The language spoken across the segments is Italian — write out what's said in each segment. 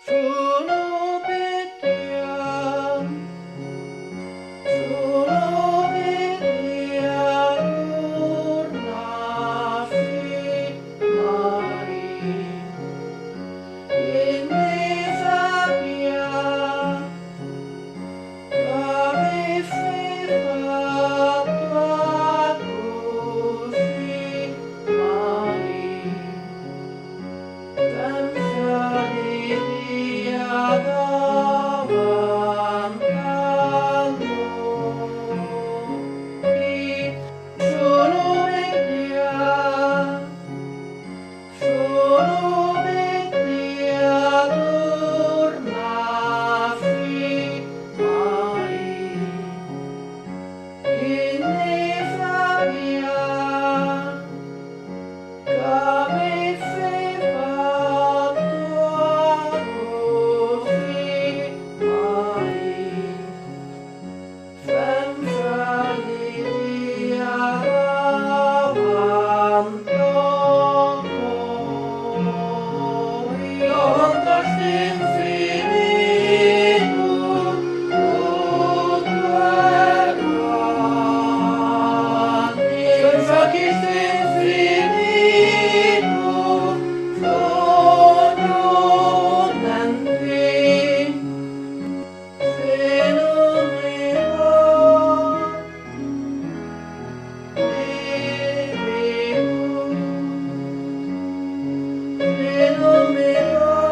Solo per te, solo per te adornassi mai, e ne sappia l'avesse fatto così mai. Senza di Dio davanti a noi, solo per Dio, solo per Dio adornassi mai, che ne sappia l'avesse fatto così mai, senza di Dio davanti a noi. Davanti all'infinito, tutto è grande, senza chi infinito, sogno niente, se non mi va, se non mi va.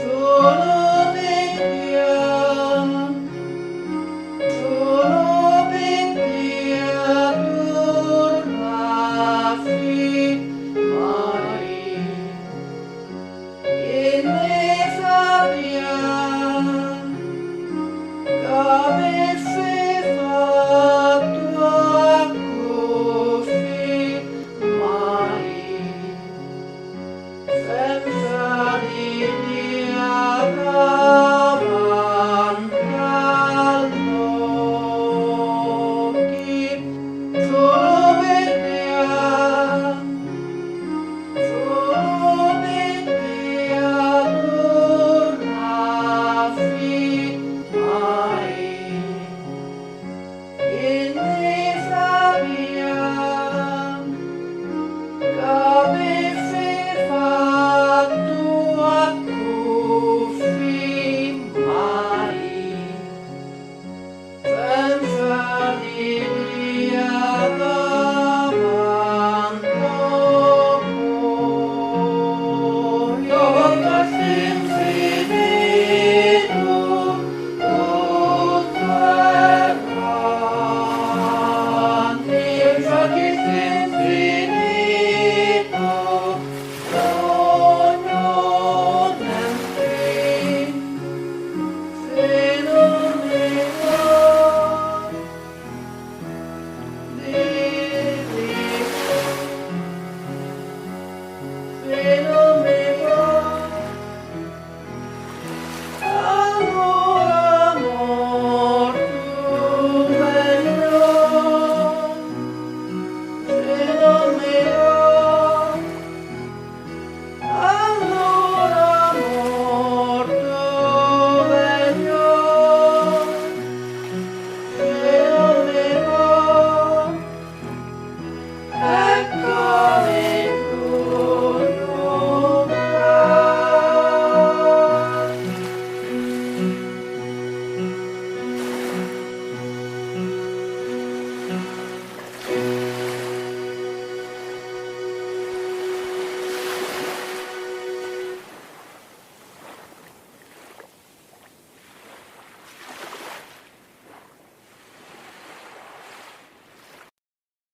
Solo per Dio, solo per Dio adornassi mai, che ne sappia l'avesse fatto così mai, senza di Dio davanti a noi, solo per Dio, solo per Dio adornassi mai, che